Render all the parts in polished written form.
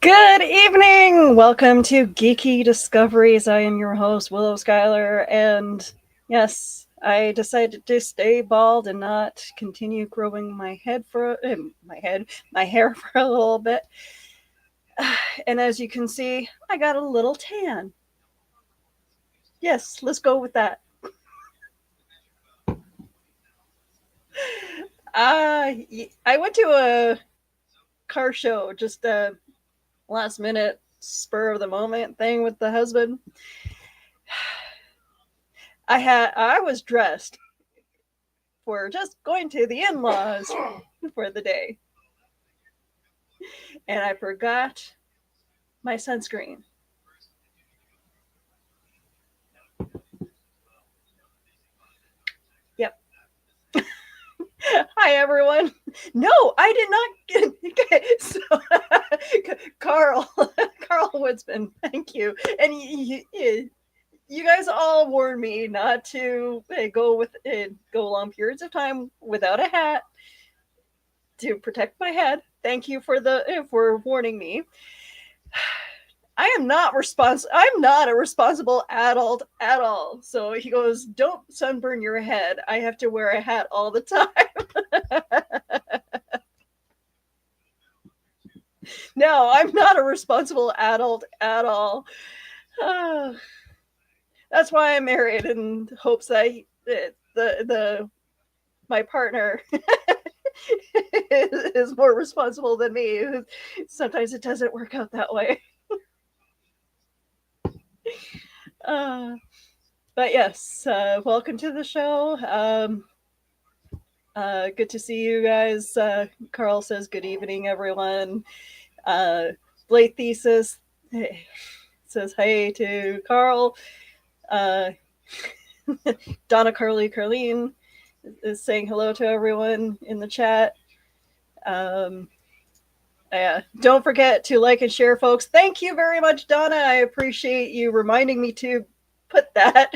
Good evening! Welcome to Geeky Discoveries. I am your host, Willow Schuyler, and yes, I decided to stay bald and not continue growing my head for my hair for a little bit. And as you can see, I got a little tan. Yes, let's go with that. I went to a car show, just a last minute spur of the moment thing with the husband. I was dressed for just going to the in-laws for the day, and I forgot my sunscreen. Yep. Hi everyone. No, I did not get so Carl Carl Woodsman, thank you. And you guys all warned me not to go long periods of time without a hat to protect my head. Thank you for warning me. I'm not a responsible adult at all. So he goes, "Don't sunburn your head. I have to wear a hat all the time." No, I'm not a responsible adult at all. That's why I'm married, in hopes that the my partner is more responsible than me. Sometimes it doesn't work out that way. Uh, but yes, welcome to the show. Good to see you guys. Carl says, "Good evening, everyone." Uh, Blade Thesis says, "Hey" to Carl. Uh, Donna Carleen is saying hello to everyone in the chat. Yeah, don't forget to like and share, folks. Thank you very much, Donna. I appreciate you reminding me to put that.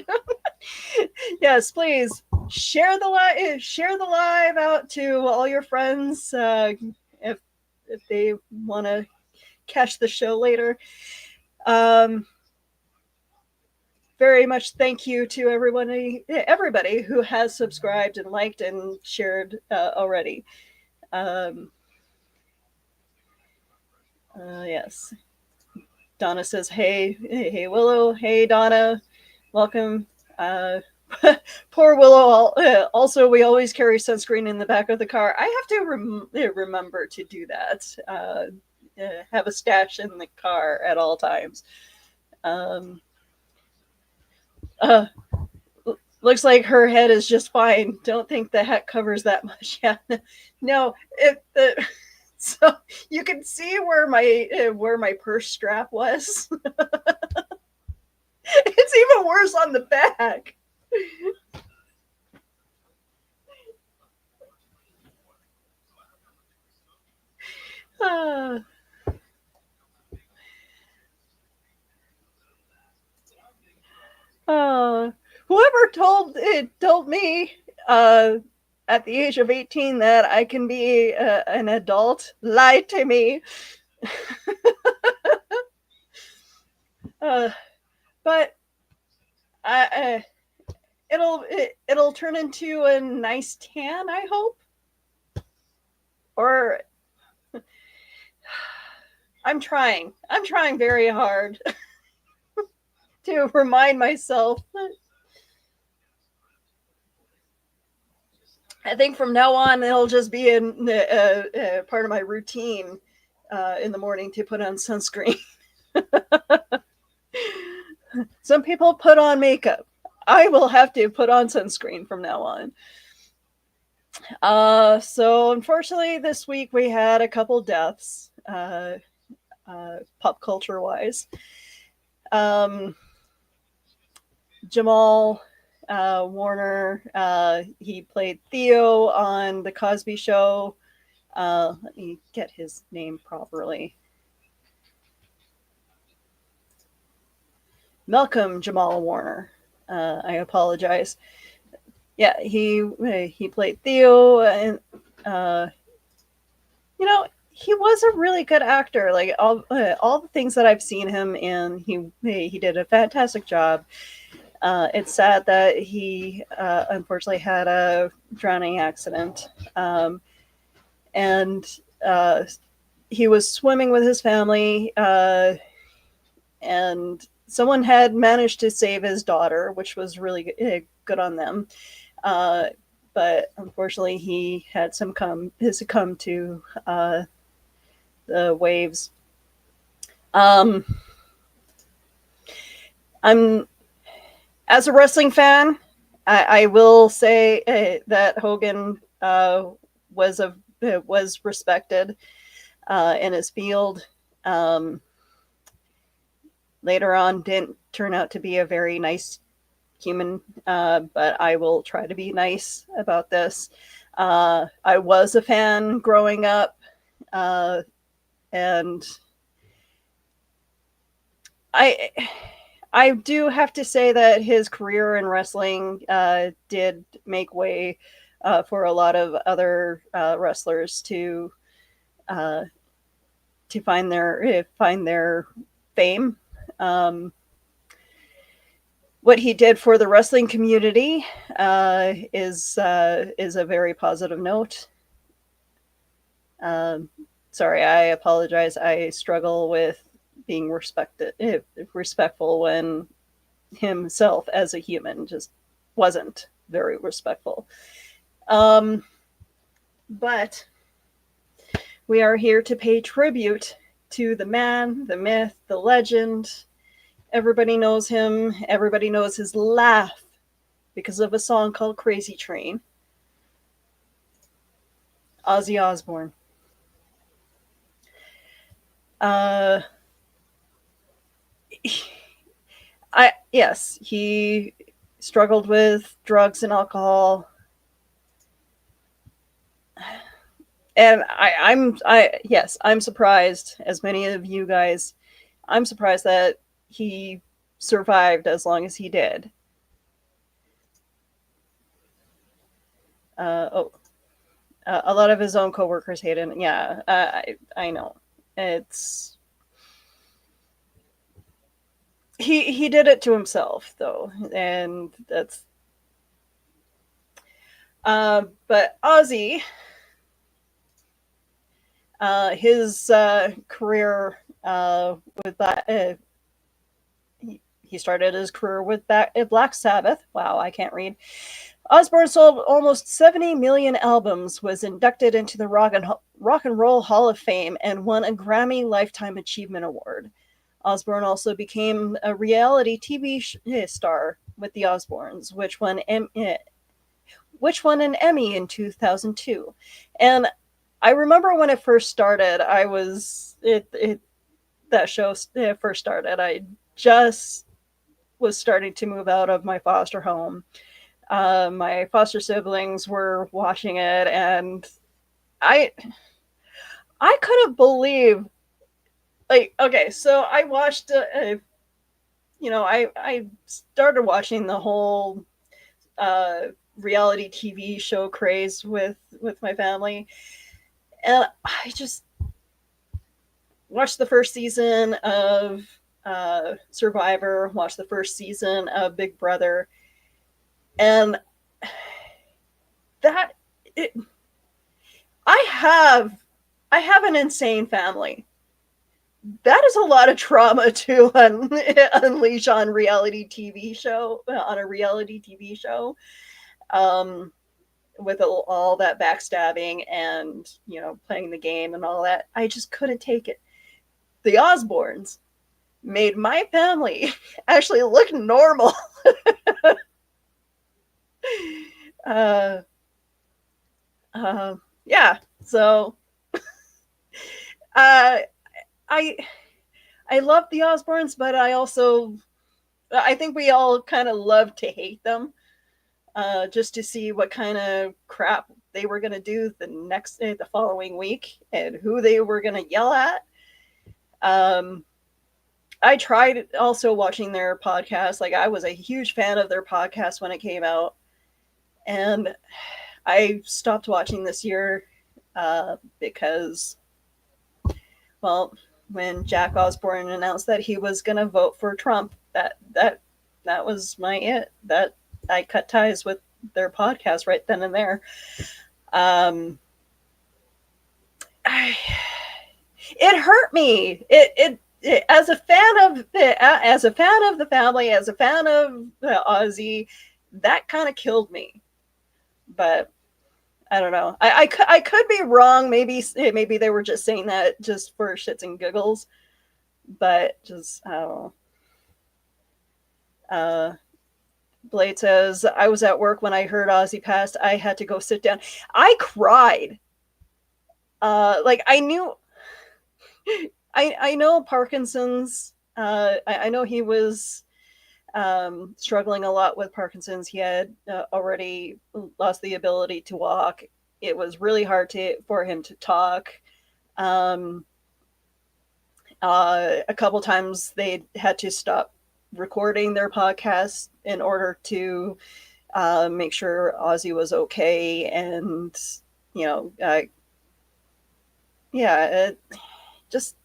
Yes, please share the live out to all your friends, if they want to catch the show later. Very much thank you to everybody who has subscribed and liked and shared already. Yes. Donna says, hey, Willow. Hey, Donna. Welcome. Poor Willow. Also, we always carry sunscreen in the back of the car. I have to remember to do that. Have a stash in the car at all times. Uh, Looks like her head is just fine. Don't think the hat covers that much. Yeah, no. So you can see where my purse strap was. It's even worse on the back. Uh, Whoever told me at the age of 18 that I can be an adult lied to me. uh, but it'll turn into a nice tan, I hope. Or I'm trying very hard to remind myself. I think from now on it'll just be a part of my routine in the morning to put on sunscreen. Some people put on makeup. I will have to put on sunscreen from now on. So unfortunately, this week we had a couple deaths, pop culture wise. Jamal Warner, he played Theo on The Cosby Show. Let me get his name properly. Malcolm Jamal Warner. I apologize. Yeah, he played Theo, and he was a really good actor. Like all the things that I've seen him in, he did a fantastic job. It's sad that he unfortunately had a drowning accident, and uh, he was swimming with his family, and someone had managed to save his daughter, which was really good on them. Uh, but unfortunately, he had succumbed to the waves. Um, I'm as a wrestling fan, I will say that Hogan was respected in his field. Um, Later on, didn't turn out to be a very nice human, but I will try to be nice about this. I was a fan growing up, uh, and I I do have to say that his career in wrestling did make way for a lot of other wrestlers uh, to find their fame. Um, what he did for the wrestling community is a very positive note. Um, Sorry, I apologize. I struggle with being respectful when himself as a human just wasn't very respectful. Um, but we are here to pay tribute to the man, the myth, the legend. Everybody knows him. Everybody knows his laugh because of a song called Crazy Train. Ozzy Osbourne. Uh, yes, he struggled with drugs and alcohol, and I'm surprised, as many of you guys, I'm surprised that he survived as long as he did. Oh, a lot of his own coworkers hate him. Yeah, I know. It's he did it to himself though, and that's. But Ozzy, his career with that. He started his career with Black Sabbath. Wow, I can't read. Osbourne sold almost 70 million albums, was inducted into the Rock and Roll Hall of Fame, and won a Grammy Lifetime Achievement Award. Osbourne also became a reality TV star with the Osbournes, which won an Emmy in 2002. And I remember when it first started, that show first started. I just was starting to move out of my foster home. My foster siblings were watching it, and I couldn't believe, like, okay, so I watched I started watching the whole reality TV show craze with my family, and I just watched the first season of Survivor, watched the first season of Big Brother, and that it, I have I have an insane family. That is a lot of trauma to unleash on a reality TV show, um, with all that backstabbing and playing the game and all that. I just couldn't take it. The Osbournes made my family actually look normal. uh, uh, yeah, so uh, I I love the Osbournes, but I think we all kind of love to hate them, just to see what kind of crap they were going to do the following week and who they were going to yell at. Um, I tried also watching their podcast. Like, I was a huge fan of their podcast when it came out, and I stopped watching this year because well, when Jack Osbourne announced that he was going to vote for Trump, that was my it. That I cut ties with their podcast right then and there. I, it hurt me. It as a fan of the family, as a fan of Ozzy, that kind of killed me. But I don't know. I could be wrong. Maybe they were just saying that just for shits and giggles. But just I don't know. Blade says, I was at work when I heard Ozzy passed. I had to go sit down. I cried. Like I knew I know Parkinson's. I know he was struggling a lot with Parkinson's. He had already lost the ability to walk. It was really hard for him to talk. A couple times they had to stop recording their podcast in order to make sure Ozzy was okay. And, you know, just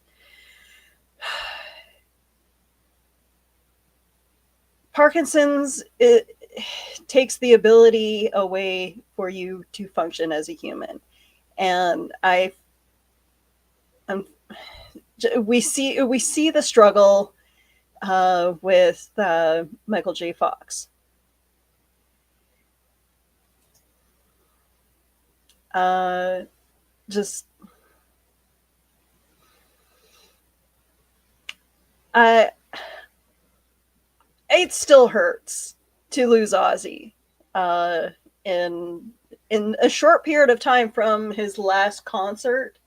Parkinson's, it takes the ability away for you to function as a human. And we see the struggle with Michael J. Fox. Just it still hurts to lose Ozzy in a short period of time from his last concert.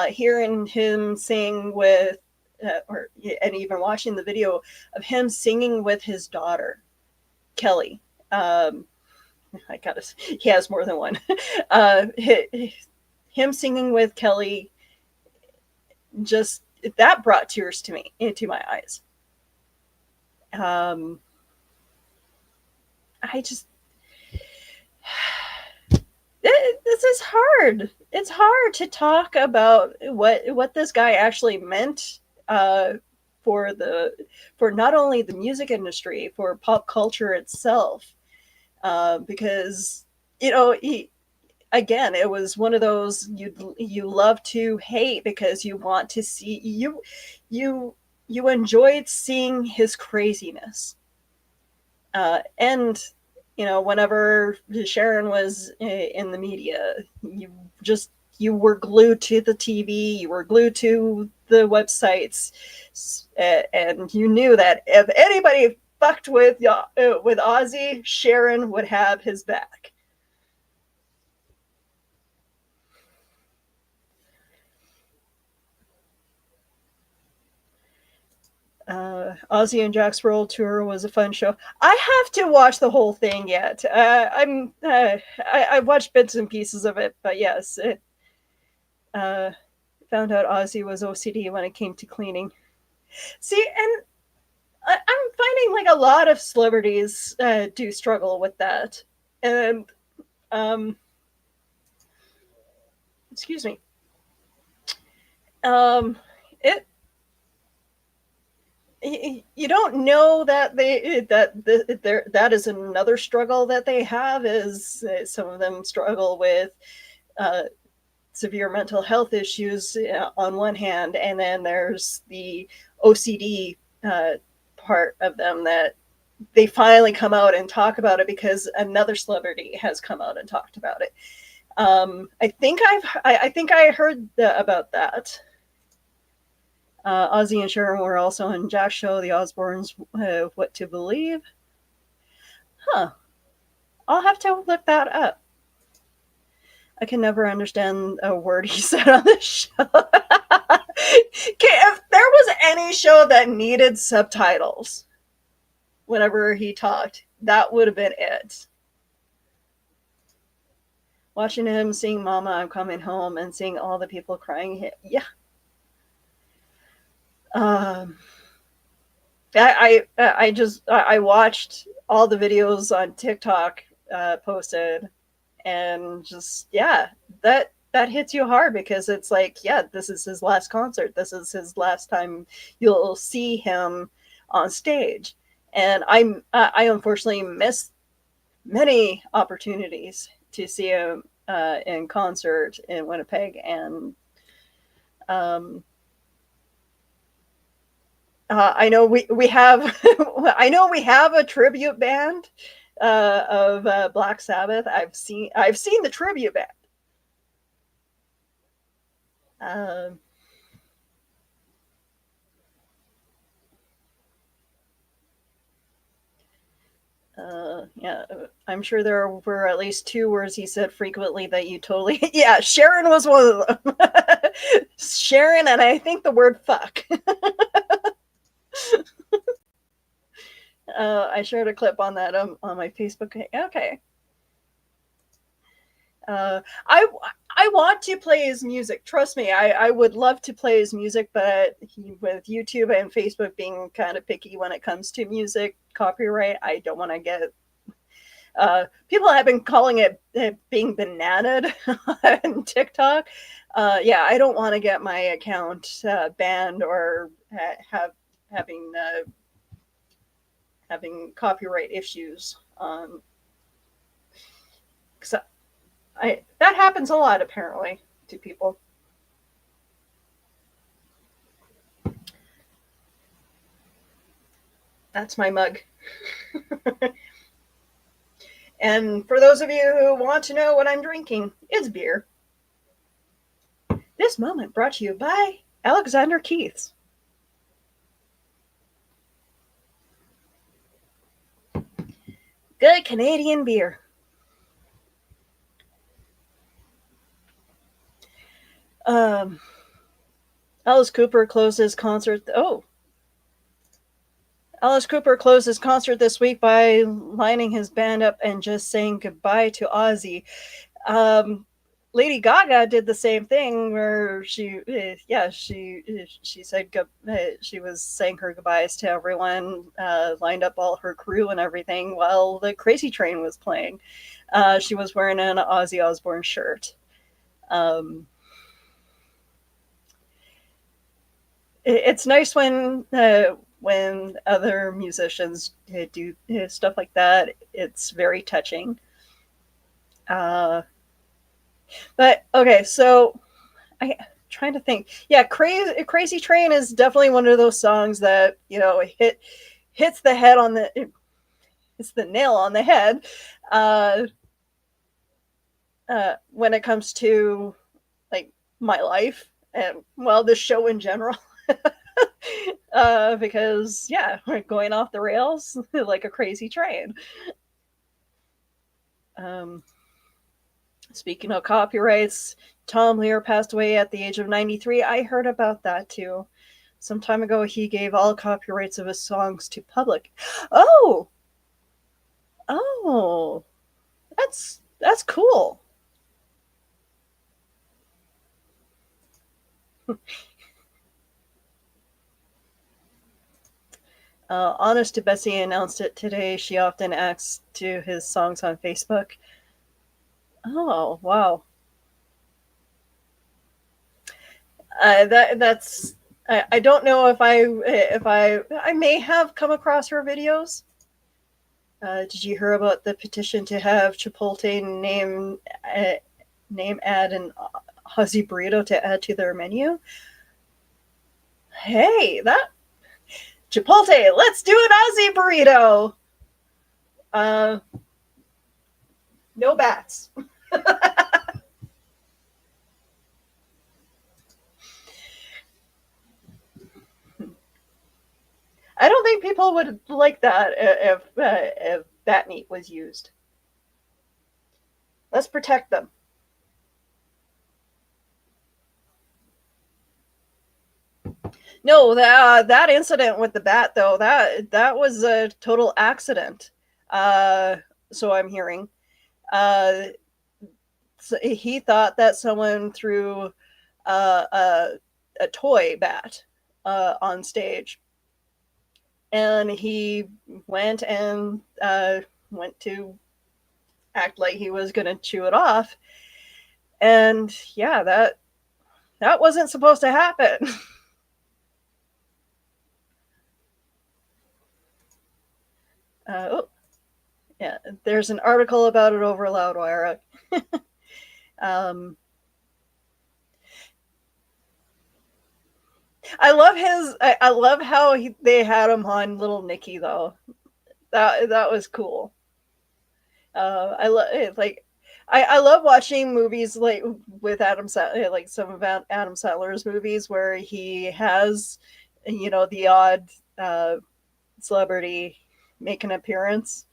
Hearing him sing with, and even watching the video of him singing with his daughter, Kelly. He has more than one. Him singing with Kelly, just that brought tears to me, into my eyes. This is hard. It's hard to talk about what this guy actually meant for not only the music industry, for pop culture itself, because again, it was one of those you love to hate because you want to see you enjoyed seeing his craziness, and whenever Sharon was in the media, you were glued to the TV, you were glued to the websites, and you knew that if anybody fucked with Ozzy, Sharon would have his back. Ozzy and Jack's World Tour was a fun show. I have to watch the whole thing yet. I watched bits and pieces of it, but yes, it found out Ozzy was OCD when it came to cleaning. See, and I'm finding like a lot of celebrities do struggle with that, and excuse me, it. You don't know that that is another struggle that they have, is some of them struggle with severe mental health issues on one hand, and then there's the OCD part of them that they finally come out and talk about it because another celebrity has come out and talked about it. I think I heard about that. Ozzy and Sharon were also on Jack's show, The Osbournes, What to Believe. Huh. I'll have to look that up. I can never understand a word he said on this show. If there was any show that needed subtitles whenever he talked, that would have been it. Watching him sing Mama, I'm Coming Home, and seeing all the people crying. Yeah. I watched all the videos on TikTok posted, and just that that hits you hard because it's like, yeah, this is his last concert. This is his last time you'll see him on stage. And I unfortunately missed many opportunities to see him in concert in Winnipeg, and um, I know we have I know we have a tribute band of Black Sabbath. I've seen the tribute band. Um, yeah, I'm sure there were at least two words he said frequently that you totally. Yeah, Sharon was one of them. Sharon, and I think the word fuck. I shared a clip on that on my Facebook. Okay. Uh, I I want to play his music. Trust me, I would love to play his music, but with YouTube and Facebook being kind of picky when it comes to music copyright, I don't want to get. People have been calling it being bananaed on TikTok. Yeah, I don't want to get my account banned or having having copyright issues. Cause that happens a lot apparently to people. That's my mug. And for those of you who want to know what I'm drinking, it's beer. This moment brought to you by Alexander Keith's. Good Canadian beer. Um, Alice Cooper closed his concert. Oh, Alice Cooper closed his concert this week by lining his band up and just saying goodbye to Ozzy. Um, Lady Gaga did the same thing where she said she was saying her goodbyes to everyone, lined up all her crew and everything while the Crazy Train was playing. She was wearing an Ozzy Osbourne shirt. Um, it's nice when other musicians do stuff like that. It's very touching. Uh, but okay, so I trying to think. Yeah, Crazy Train is definitely one of those songs that hits the head on the it's the nail on the head when it comes to like my life and well this show in general. Because yeah, we're going off the rails like a crazy train. Um, Speaking of copyrights, Tom Lear passed away at the age of 93. I heard about that too. Some time ago, he gave all copyrights of his songs to public. Oh, oh, that's cool. Honest to Bessie announced it today. She often acts to his songs on Facebook. Oh, wow. That's I don't know if I may have come across her videos. Did you hear about the petition to have Chipotle name add an Aussie burrito to add to their menu? Hey, that Chipotle, let's do an Aussie burrito. Uh, no bats. I don't think people would like that if bat meat was used. Let's protect them. No, that incident with the bat though, that was a total accident. Uh, so I'm hearing. Uh, so he thought that someone threw uh, a a toy bat on stage, and he went to act like he was going to chew it off, And yeah, that wasn't supposed to happen. Oh, yeah, there's an article about it over Loudwire. um, I love his. I love how they had him on Little Nicky though. That was cool. I love like I love watching movies like with like some of Adam Sandler's movies where he has the odd uh, celebrity make an appearance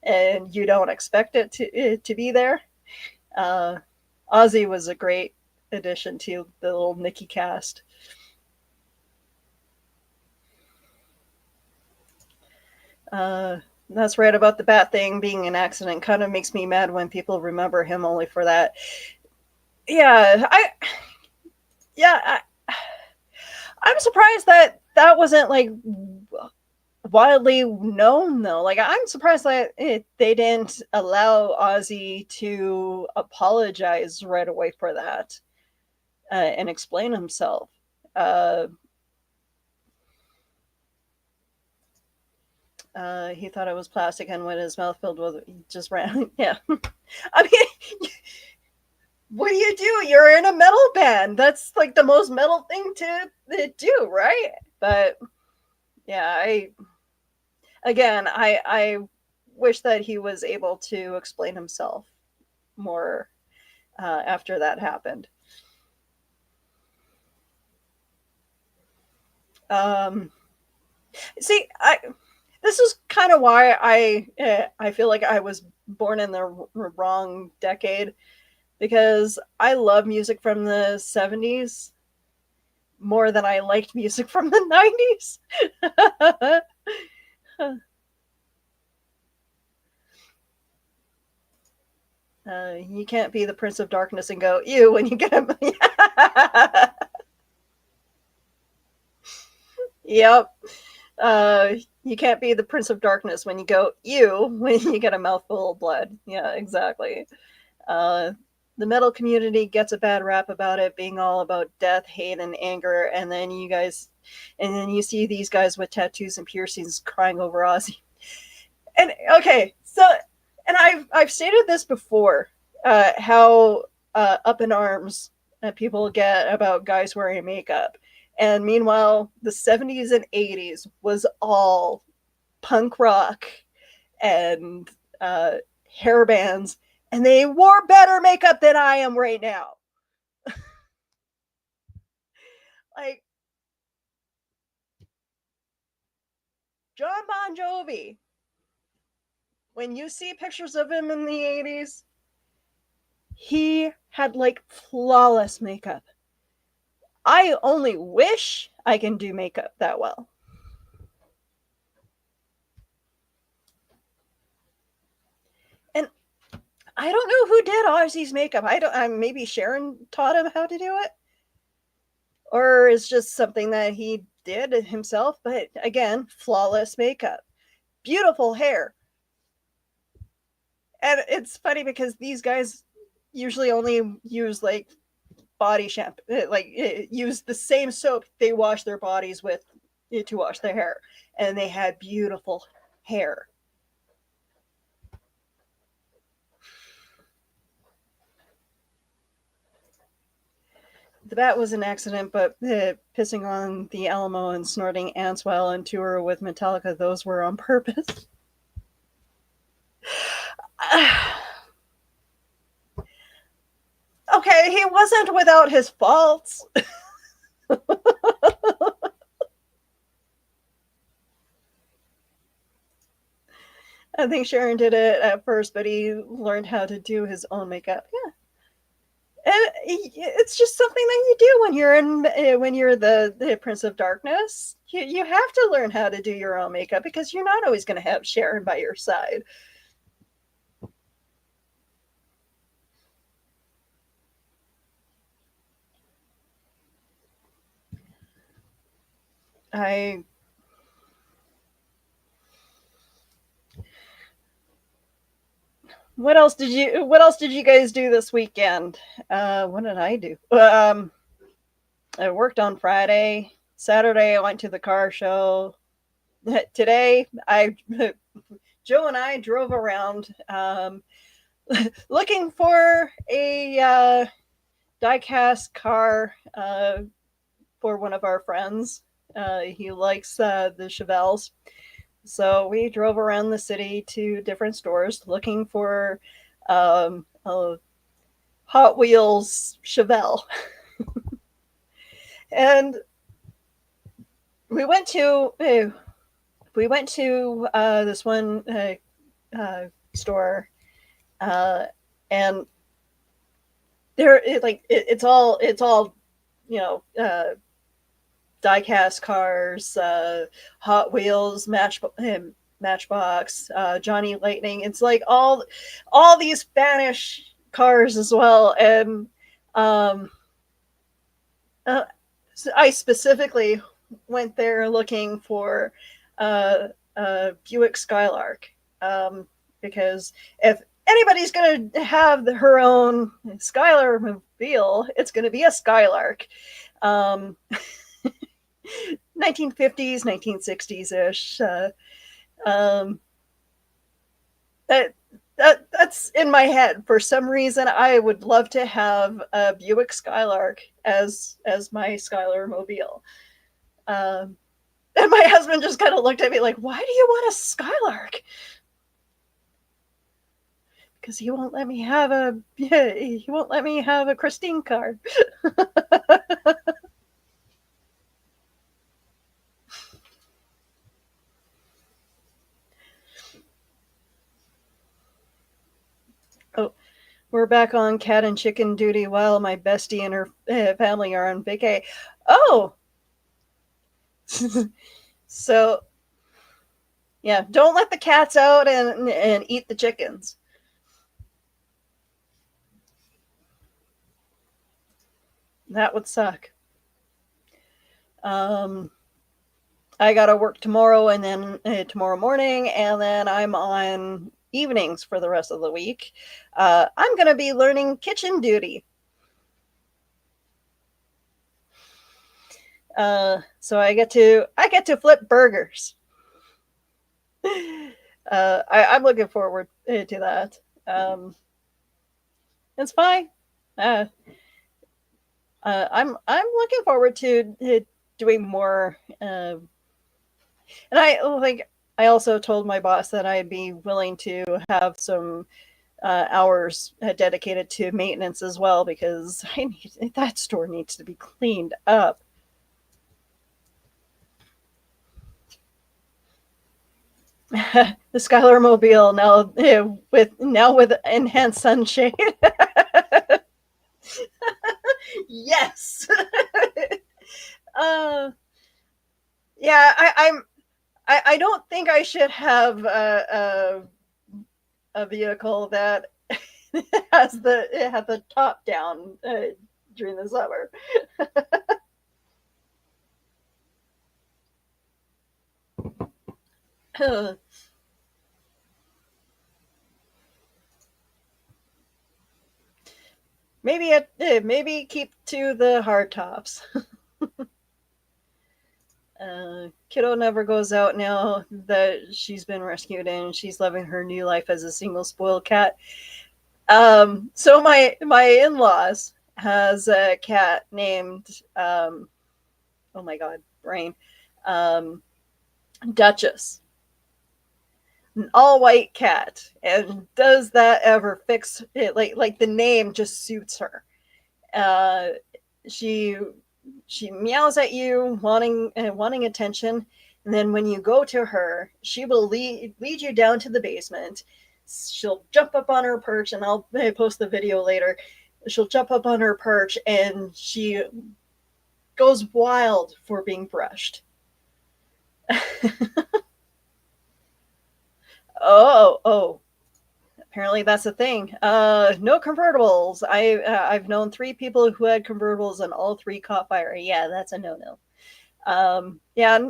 and you don't expect it to be there. Uh, Ozzy was a great addition to the Little Nicky cast. Uh, that's right about the bat thing being an accident. Kind of makes me mad when people remember him only for that. Yeah, I'm surprised that that wasn't like widely known though. Like I'm surprised that they didn't allow Ozzy to apologize right away for that and explain himself. Uh, he thought it was plastic and when his mouth filled with just ran. Yeah, I mean, what do you do? You're in a metal band. That's like the most metal thing to do, right? But yeah, I wish that he was able to explain himself more after that happened. Um, see, I this is kind of why I feel like I was born in the wrong decade because I love music from the 70s more than I liked music from the 90s. You can't be the Prince of Darkness and go ew when you get him. Yep. You can't be the Prince of Darkness when you go ew when you get a mouthful of blood. Yeah, exactly. Uh, the metal community gets a bad rap about it being all about death, hate, and anger, and then you see these guys with tattoos and piercings crying over Ozzy. And okay, so and I've stated this before, how up in arms people get about guys wearing makeup, and meanwhile the 70s and 80s was all punk rock and hair bands, and they wore better makeup than I am right now. Like John Bon Jovi, when you see pictures of him in the 80s, he had like flawless makeup. I only wish I can do makeup that well. And I don't know who did Ozzy's makeup. I don't. Maybe Sharon taught him how to do it, or it's just something that he did himself. But again, flawless makeup, beautiful hair, and it's funny because these guys usually only use like body shampoo, use the same soap they wash their bodies with to wash their hair, and they had beautiful hair. The bat was an accident, but pissing on the Alamo and snorting ants while on tour with Metallica, those were on purpose. Okay, he wasn't without his faults. I think Sharon did it at first, but he learned how to do his own makeup. Yeah, and it's just something that you do when you're the Prince of Darkness. You have to learn how to do your own makeup because you're not always going to have Sharon by your side. I What else did you guys do this weekend? What did I do? I worked on Friday. Saturday I went to the car show. Today I Joe and I drove around looking for a diecast car for one of our friends. He likes the Chevelles. So we drove around the city to different stores looking for a Hot Wheels Chevelle. And we went to this one store, uh, and it's all you know diecast cars, Hot Wheels, Matchbox, Johnny Lightning. It's like all these Spanish cars as well, and um, I specifically went there looking for Buick Skylark, because if anybody's going to have her own Skylar mobile, it's going to be a Skylark. Um, 1950s, 1960s ish. Um, that's in my head. For some reason, I would love to have a Buick Skylark as my Skylar mobile. Um, and my husband just kind of looked at me like, "Why do you want a Skylark?" Because he won't let me have a Christine car. Oh, we're back on cat and chicken duty while my bestie and her family are on vacay. Oh, so yeah, don't let the cats out and eat the chickens. That would suck. Um, I gotta work tomorrow and then tomorrow morning, and then I'm on evenings for the rest of the week. I'm gonna be learning kitchen duty. So I get to flip burgers. I'm looking forward to that. It's fine. Uh, I'm looking forward to doing more. And I also told my boss that I'd be willing to have some hours dedicated to maintenance as well, because that store needs to be cleaned up. The Skylar Mobile now with enhanced sunshade. Yes. uh, yeah, I don't think I should have a vehicle that has the top down during the summer. Maybe keep to the hard tops. Kiddo never goes out now that she's been rescued, and she's living her new life as a single spoiled cat. So my in-laws has a cat named oh my god, brain, um, Duchess, an all white cat, and does that ever fix it? Like the name just suits her. Uh, she she meows at you, wanting attention, and then when you go to her, she will lead you down to the basement. She'll jump up on her perch, and I'll post the video later. She'll jump up on her perch, and she goes wild for being brushed. Oh, apparently that's a thing. No convertibles. I've known three people who had convertibles, and all three caught fire. Yeah, that's a no no. Yeah,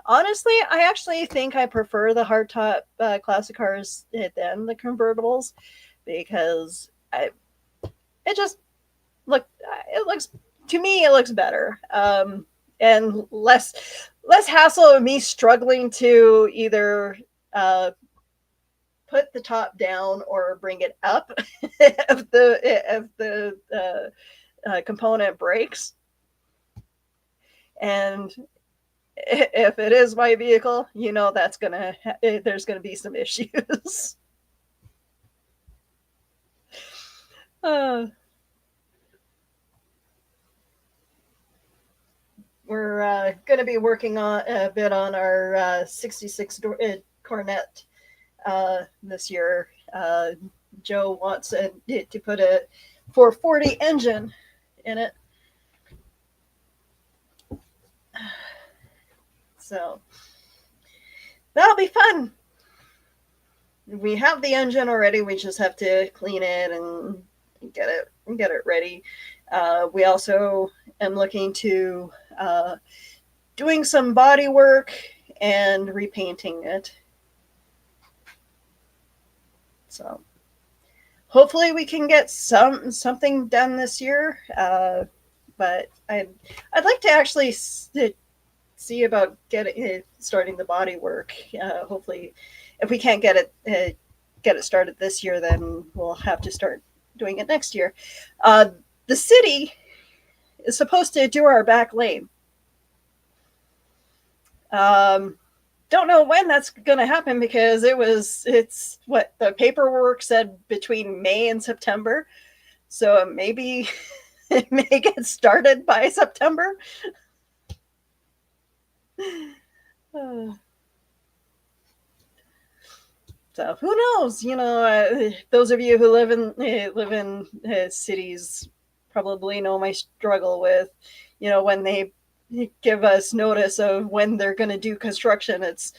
honestly, I actually think I prefer the hardtop classic cars than the convertibles because it just look it looks to me it looks better, and less hassle of me struggling to either uh, put the top down or bring it up if the component breaks. And if it is my vehicle, that's there's gonna be some issues. uh, we're gonna be working on a bit on our 66 Cornet this year. Joe wants to put a 440 engine in it, so that'll be fun. We have the engine already. We just have to clean it and get it ready. We also am looking to doing some body work and repainting it. So hopefully we can get something done this year. But I'd like to actually see about getting starting the body work. Hopefully, if we can't get it started this year, then we'll have to start doing it next year. The city is supposed to do our back lane. Don't know when that's going to happen because it's what the paperwork said between May and September. So maybe it may get started by September. So who knows? Those of you who live in cities probably know my struggle with, when they give us notice of when they're going to do construction. It's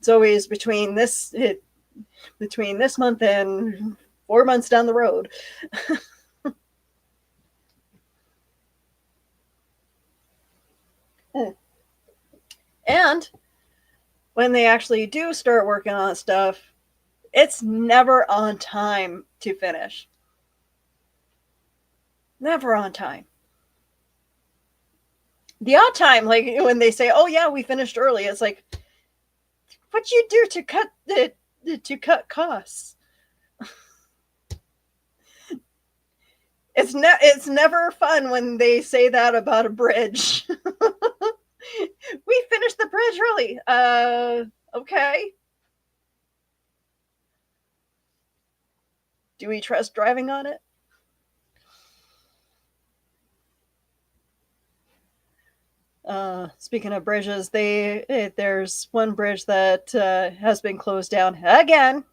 always between this month and 4 months down the road. And when they actually do start working on stuff, it's never on time to finish. Never on time. The odd time, like when they say, "Oh yeah, we finished early," it's like, "What'd you do to cut costs?" It's never fun when they say that about a bridge. We finished the bridge early. Okay. Do we trust driving on it? Speaking of bridges, there's one bridge that has been closed down again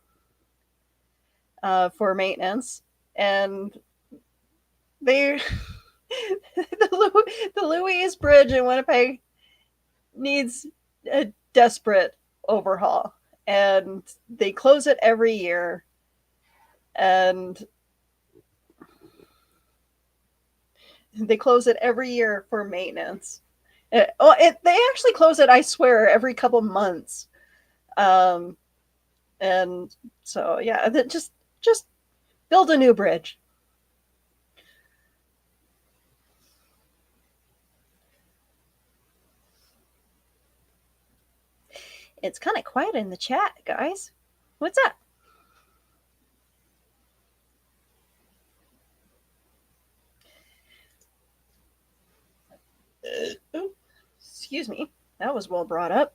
for maintenance, and they the Louise Bridge in Winnipeg needs a desperate overhaul, and they close it every year, and they close it every year for maintenance. They actually close it, I swear, every couple months. And so yeah, just build a new bridge. It's kind of quiet in the chat, guys. What's up? Oh, excuse me. That was well brought up.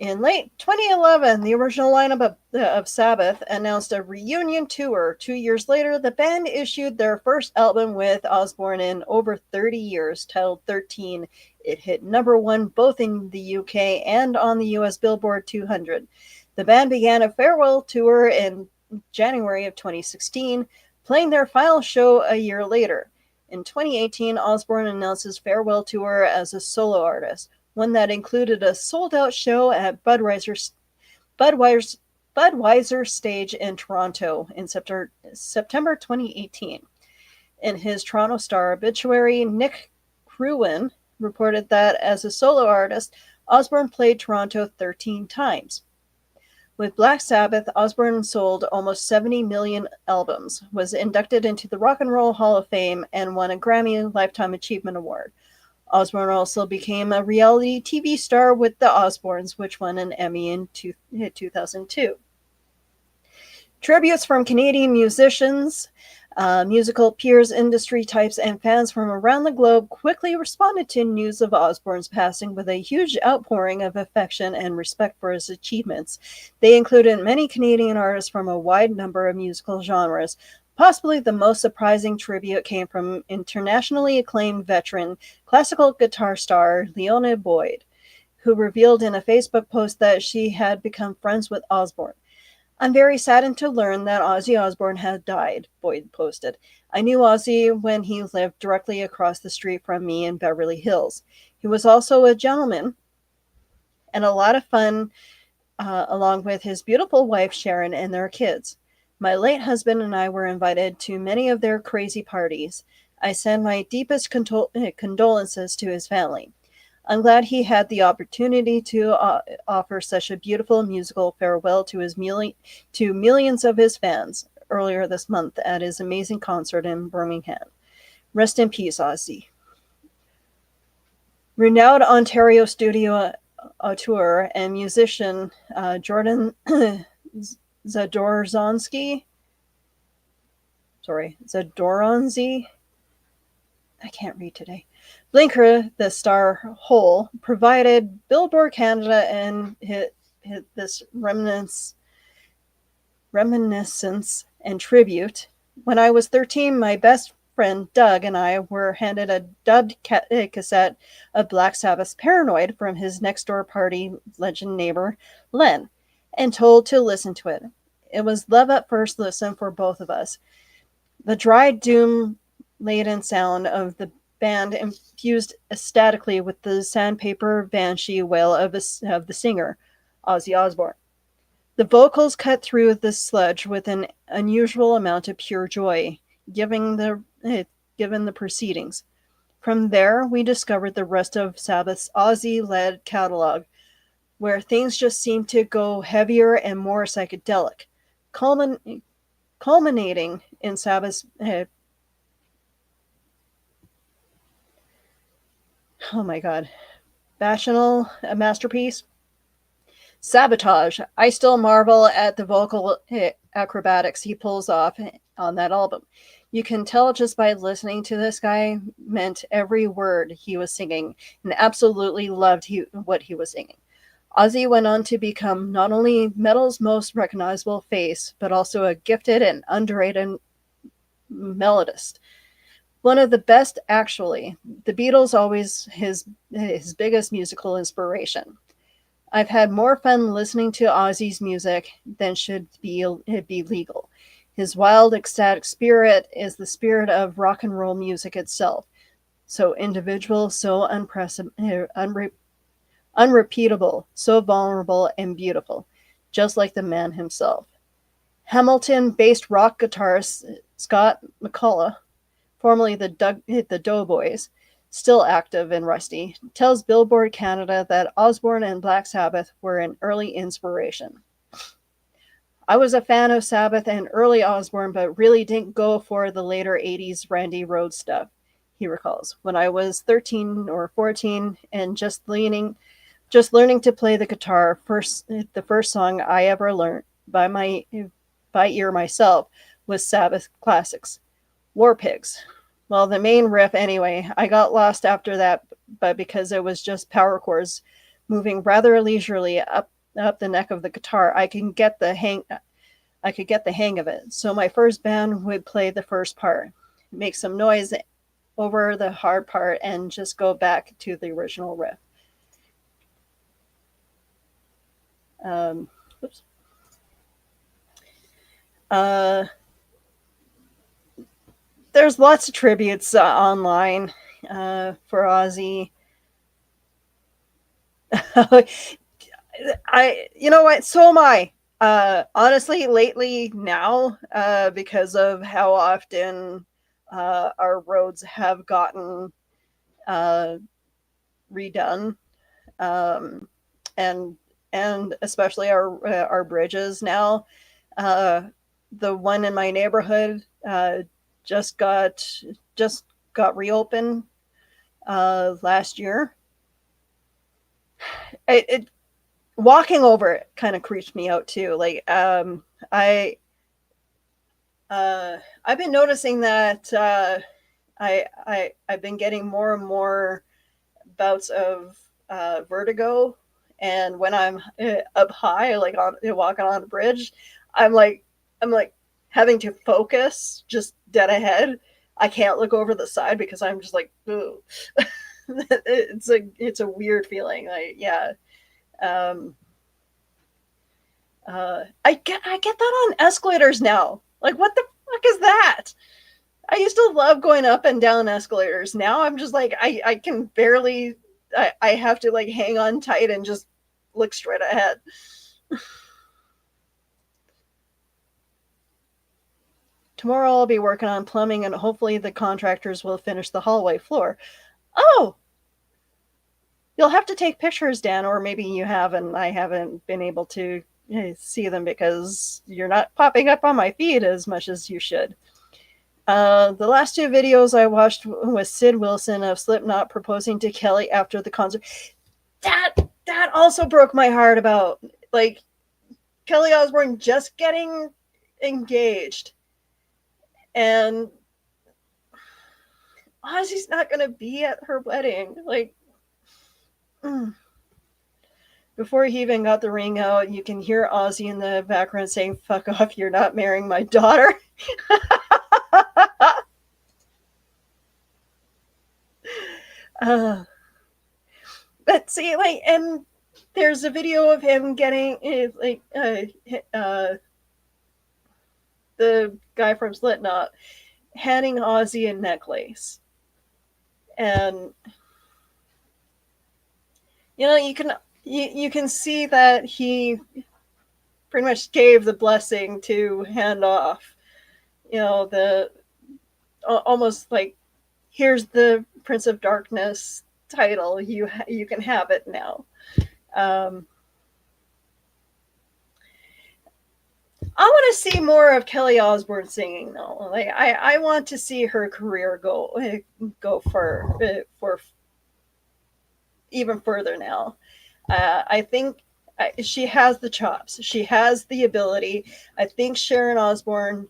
In late 2011, the original lineup of Sabbath announced a reunion tour. 2 years later, the band issued their first album with Osbourne in over 30 years, titled 13. It hit number one both in the UK and on the US Billboard 200. The band began a farewell tour in January of 2016, playing their final show a year later. In 2018, Osbourne announced his farewell tour as a solo artist, one that included a sold-out show at Budweiser's Budweiser stage in Toronto in September 2018. In his Toronto Star obituary, Nick Crewin reported that as a solo artist, Osbourne played Toronto 13 times. With Black Sabbath, Osbourne sold almost 70 million albums, was inducted into the Rock and Roll Hall of Fame, and won a Grammy Lifetime Achievement Award. Osbourne also became a reality TV star with The Osbournes, which won an Emmy in 2002. Tributes from Canadian musicians, musical peers, industry types, and fans from around the globe quickly responded to news of Osbourne's passing with a huge outpouring of affection and respect for his achievements. They included many Canadian artists from a wide number of musical genres. Possibly the most surprising tribute came from internationally acclaimed veteran classical guitar star Leona Boyd, who revealed in a Facebook post that she had become friends with Osbourne. "I'm very saddened to learn that Ozzy Osbourne had died," Boyd posted. "I knew Ozzy when he lived directly across the street from me in Beverly Hills. He was also a gentleman and a lot of fun, along with his beautiful wife Sharon and their kids. My late husband and I were invited to many of their crazy parties. I send my deepest condolences to his family. I'm glad he had the opportunity to offer such a beautiful musical farewell to millions of his fans earlier this month at his amazing concert in Birmingham. Rest in peace, Ozzy." Renowned Ontario studio auteur and musician Jordan Zadorzonsky, I can't read today. Blinker, the star Hole, provided Billboard Canada and hit this reminiscence and tribute. "When I was 13, my best friend Doug and I were handed a dubbed cassette of Black Sabbath's Paranoid from his next-door party legend neighbor, Len, and told to listen to it. It was love at first listen for both of us. The dry, doom-laden sound of the band infused ecstatically with the sandpaper banshee wail of the singer, Ozzy Osbourne. The vocals cut through the sludge with an unusual amount of pure joy, given the proceedings. From there, we discovered the rest of Sabbath's Ozzy-led catalog, where things just seemed to go heavier and more psychedelic, culminating in Sabbath's oh my god, Bacchanal, a masterpiece. Sabotage. I still marvel at the vocal acrobatics he pulls off on that album. You can tell just by listening to this guy meant every word he was singing and absolutely loved what he was singing. Ozzy went on to become not only metal's most recognizable face, but also a gifted and underrated melodist. One of the best, actually. The Beatles always his biggest musical inspiration. I've had more fun listening to Ozzy's music than should be legal. His wild, ecstatic spirit is the spirit of rock and roll music itself. So individual, so unrepeatable, so vulnerable and beautiful, just like the man himself. Hamilton-based rock guitarist Scott McCullough, formerly the Doughboys, still active and rusty, tells Billboard Canada that Osbourne and Black Sabbath were an early inspiration. "I was a fan of Sabbath and early Osbourne, but really didn't go for the later 80s Randy Rhoads stuff," he recalls. "When I was 13 or 14 and just learning to play the guitar, the first song I ever learned by ear myself was Sabbath classics. War Pigs. Well, the main riff anyway. I got lost after that, but because it was just power chords moving rather leisurely up the neck of the guitar, I could get the hang of it. So my first band would play the first part, make some noise over the hard part, and just go back to the original riff." Oops. There's lots of tributes online for Ozzy. You know what? So am I. Honestly, lately now, because of how often our roads have gotten uh, redone, um, and especially our bridges now. Uh, the one in my neighborhood just got just got reopened last year. It walking over it kind of creeps me out too. Like I I've been noticing that I've been getting more and more bouts of vertigo, and when I'm up high, like on walking on a bridge, I'm like I'm like having to focus just dead ahead. I can't look over the side because I'm just like, ooh. It's a weird feeling. Like, yeah. Um, I get that on escalators now. Like, what the fuck is that? I used to love going up and down escalators. Now I'm just like I can barely. I have to like hang on tight and just look straight ahead. Tomorrow I'll be working on plumbing and hopefully the contractors will finish the hallway floor. Oh, you'll have to take pictures, Dan, or maybe you have and I haven't been able to see them because you're not popping up on my feed as much as you should. The last two videos I watched was Sid Wilson of Slipknot proposing to Kelly after the concert. That that also broke my heart about like Kelly Osbourne just getting engaged, and Ozzy's not gonna be at her wedding. Like, mm. Before he even got the ring out, you can hear Ozzy in the background saying, "Fuck off! You're not marrying my daughter." uh, but see, like, and there's a video of him getting the guy from Slipknot handing Ozzy a necklace, and you can see that he pretty much gave the blessing to hand off. The almost like, here's the Prince of Darkness title. You can have it now. Um, I want to see more of Kelly Osbourne singing though. Like I want to see her career go for even further now. I think she has the chops. She has the ability. I think Sharon Osbourne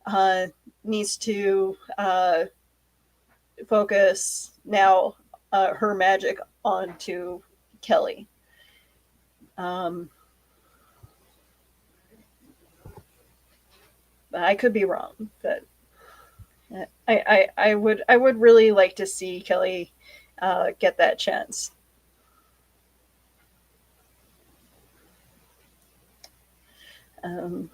uh, needs to focus now her magic onto Kelly. Um, I could be wrong, but I would really like to see Kelly get that chance. Um,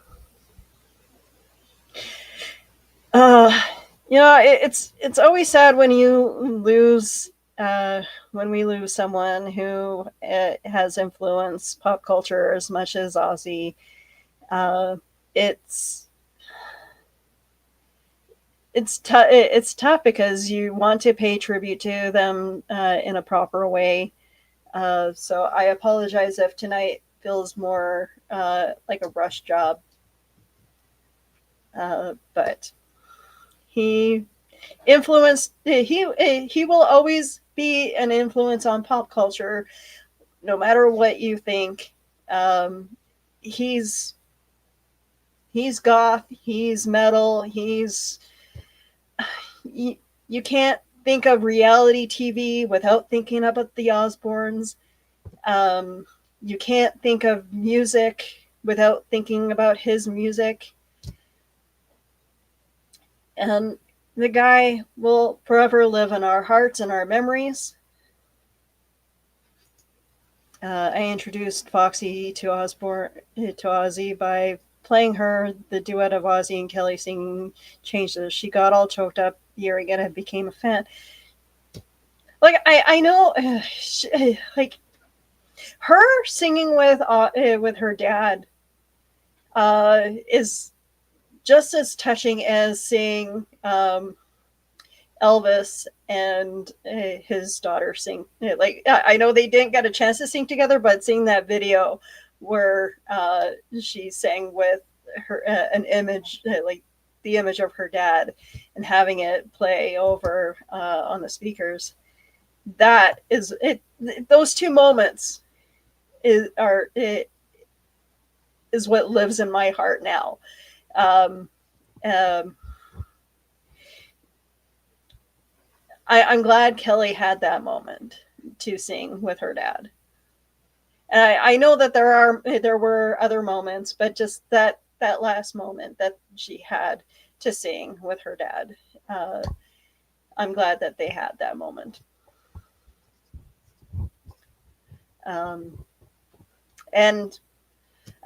uh, it's always sad when you lose when we lose someone who has influenced pop culture as much as Ozzy. Uh, it's it's tough because you want to pay tribute to them in a proper way. So I apologize if tonight feels more like a rush job, but he he will always be an influence on pop culture, no matter what you think. Um, he's he's goth, he's metal, you, you can't think of reality TV without thinking about the Osbournes. Um, you can't think of music without thinking about his music. And the guy will forever live in our hearts and our memories. I introduced Foxy to Ozzy by playing her the duet of Ozzy and Kelly singing "Changes." She got all choked up here again and became a fan. Like I know, like her singing with her dad is just as touching as seeing Elvis and his daughter sing. Like, I know they didn't get a chance to sing together, but seeing that video where she sang with her an image, like the image of her dad, and having it play over on the speakers, that is it. Those two moments is what lives in my heart now. Um, um, I'm glad Kelly had that moment to sing with her dad. And I know that there were other moments, but just that last moment that she had to sing with her dad, uh, I'm glad that they had that moment. Um, and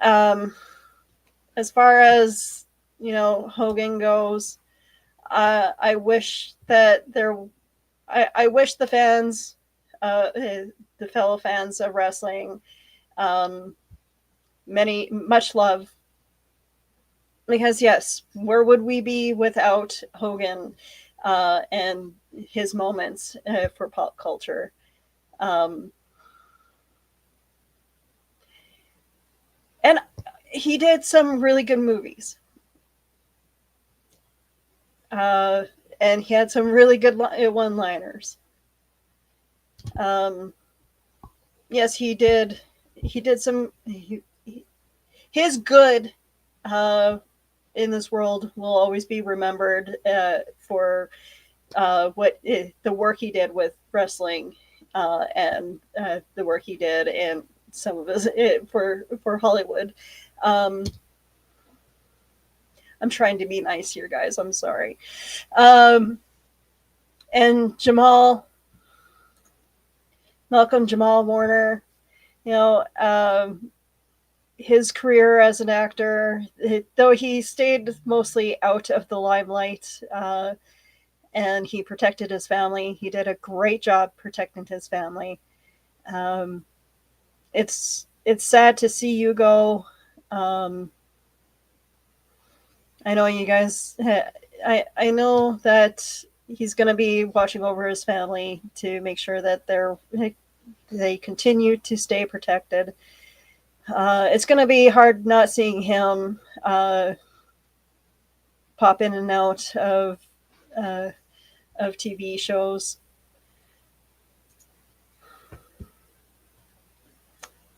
um, as far as Hogan goes, I wish that I wish the fans, the fellow fans of wrestling, um, much love, because yes, where would we be without Hogan and his moments for pop culture? Um, and he did some really good movies, uh, and he had some really good one-liners. Um, yes, he did. He did some. His good in this world will always be remembered for the work he did with wrestling and the work he did and some of his for Hollywood. Um, I'm trying to be nice here, guys. I'm sorry. Um, and Malcolm Jamal Warner, you know, his career as an actor, though he stayed mostly out of the limelight, and he protected his family. He did a great job protecting his family. Um, it's sad to see you go. I know you guys. I know that he's going to be watching over his family to make sure that they continue to stay protected. It's going to be hard not seeing him pop in and out uh, of TV shows.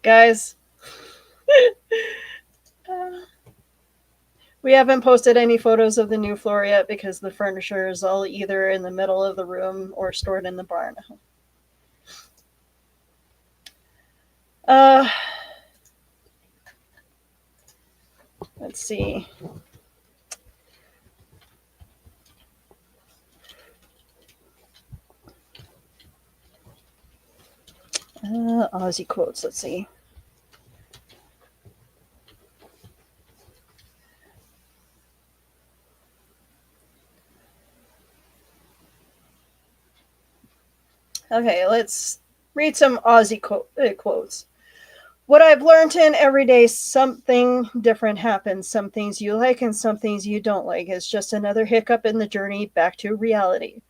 Guys, we haven't posted any photos of the new floor yet because the furniture is all either in the middle of the room or stored in the barn. Uh, let's see. Ozzy quotes. Let's see. Okay, let's read some Ozzy quotes. What I've learned in every day, something different happens. Some things you like and some things you don't like. It's just another hiccup in the journey back to reality.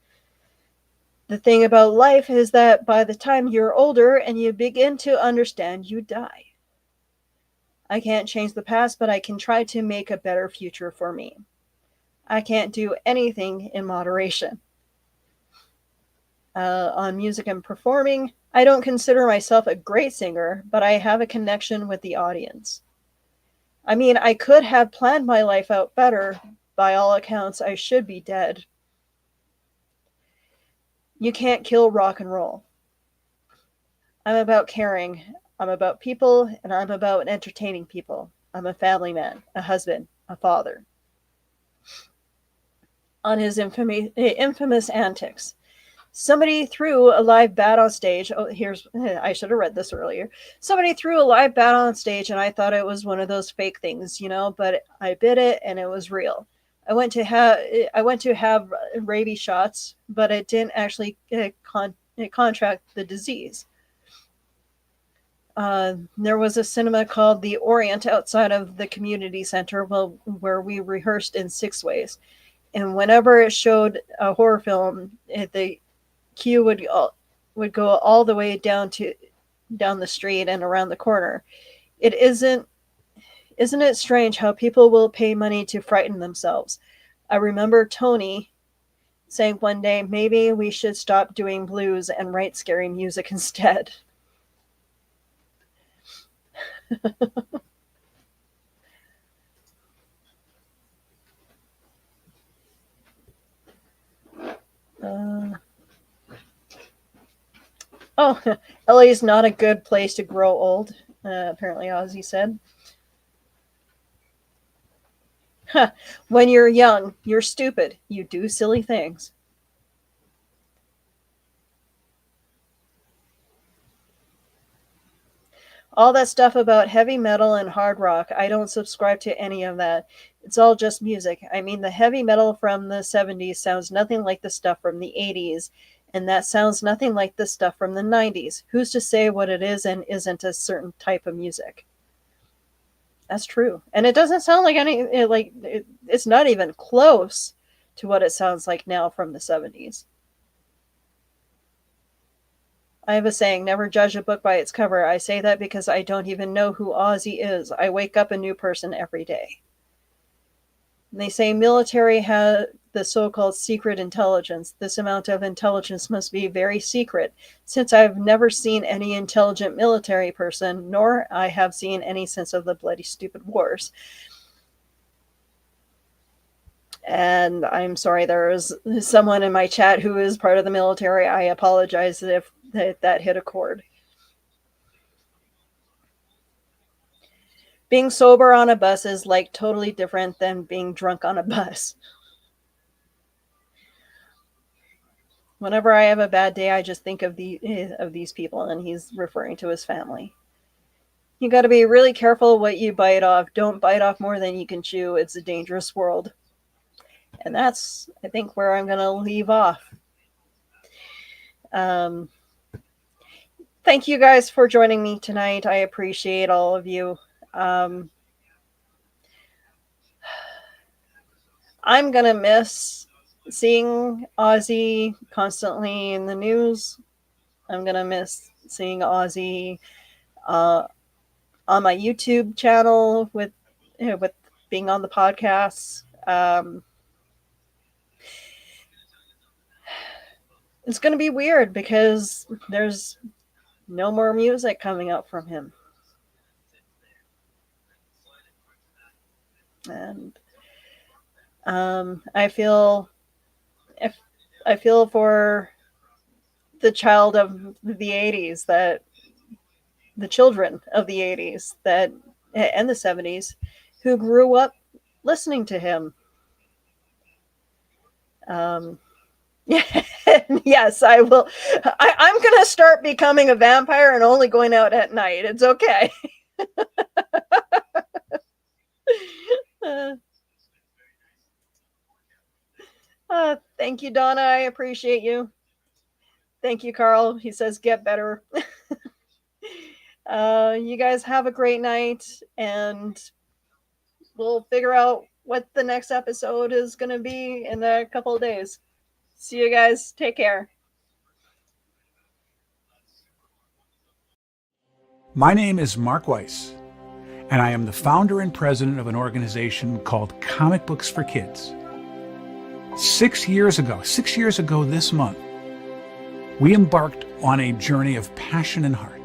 The thing about life is that by the time you're older and you begin to understand, you die. I can't change the past, but I can try to make a better future for me. I can't do anything in moderation. On music and performing, I don't consider myself a great singer, but I have a connection with the audience. I mean, I could have planned my life out better. By all accounts, I should be dead. You can't kill rock and roll. I'm about caring. I'm about people, and I'm about entertaining people. I'm a family man, a husband, a father. On his infamous antics, somebody threw a live bat on stage. Oh, I should have read this earlier. Somebody threw a live bat on stage, and I thought it was one of those fake things, but I bit it, and it was real. I went to have rabies shots, but it didn't actually contract the disease. there was a cinema called the Orient outside of the community center, where we rehearsed in Six Ways. And whenever it showed a horror film, the queue would go all the way down the street and around the corner. Isn't it strange how people will pay money to frighten themselves? I remember Tony saying one day, maybe we should stop doing blues and write scary music instead. LA's not a good place to grow old, apparently Ozzy said. When you're young, you're stupid. You do silly things. All that stuff about heavy metal and hard rock, I don't subscribe to any of that. It's all just music. I mean, the heavy metal from the 70s sounds nothing like the stuff from the 80s, and that sounds nothing like the stuff from the 90s. Who's to say what it is and isn't a certain type of music? That's true. And it doesn't sound like it's not even close to what it sounds like now from the 70s. I have a saying, never judge a book by its cover. I say that because I don't even know who Ozzy is. I wake up a new person every day. And they say military has the so-called secret intelligence. This amount of intelligence must be very secret, since I've never seen any intelligent military person, nor I have seen any since of the bloody stupid wars. And I'm sorry, there is someone in my chat who is part of the military. I apologize if that hit a chord. Being sober on a bus is like totally different than being drunk on a bus. Whenever I have a bad day, I just think of these people, and he's referring to his family. You got to be really careful what you bite off. Don't bite off more than you can chew. It's a dangerous world. And that's, I think, where I'm going to leave off. Thank you guys for joining me tonight. I appreciate all of you. I'm going to miss seeing Ozzy constantly in the news. I'm going to miss seeing Ozzy on my YouTube channel with being on the podcasts. It's going to be weird because there's no more music coming out from him. And I feel for the child of the 80s, that the children of the 80s that and the 70s who grew up listening to him. Yes, I will. I'm going to start becoming a vampire and only going out at night. It's okay. Thank you, Donna. I appreciate you. Thank you, Carl. He says, get better. You guys have a great night, and we'll figure out what the next episode is going to be in a couple of days. See you guys. Take care. My name is Mark Weiss, and I am the founder and president of an organization called Comic Books for Kids. 6 years ago this month, we embarked on a journey of passion and heart.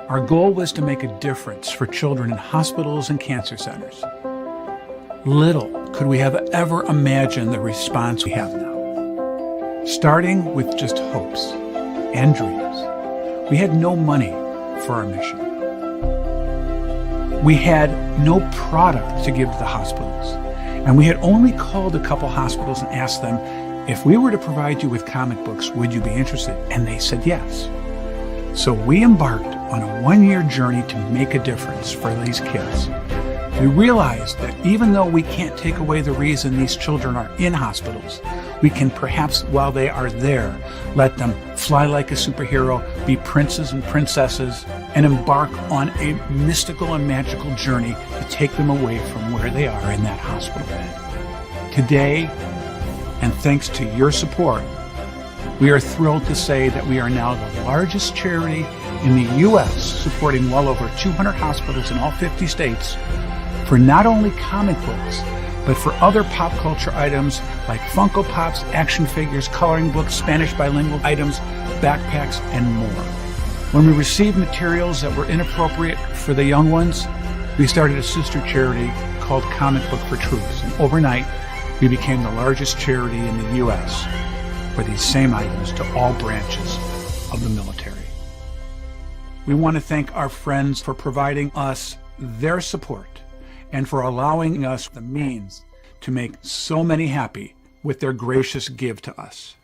Our goal was to make a difference for children in hospitals and cancer centers. Little could we have ever imagined the response we have now. Starting with just hopes and dreams. We had no money for our mission. We had no product to give to the hospitals. And we had only called a couple hospitals and asked them, if we were to provide you with comic books, would you be interested? And they said yes. So we embarked on a 1-year journey to make a difference for these kids. We realized that even though we can't take away the reason these children are in hospitals, we can perhaps, while they are there, let them fly like a superhero, be princes and princesses, and embark on a mystical and magical journey to take them away from where they are in that hospital bed. Today, and thanks to your support, we are thrilled to say that we are now the largest charity in the U.S., supporting well over 200 hospitals in all 50 states for not only comic books, but for other pop culture items like Funko Pops, action figures, coloring books, Spanish bilingual items, backpacks, and more. When we received materials that were inappropriate for the young ones, we started a sister charity called Comic Book for Troops, and overnight, we became the largest charity in the U.S. for these same items to all branches of the military. We want to thank our friends for providing us their support and for allowing us the means to make so many happy with their gracious give to us.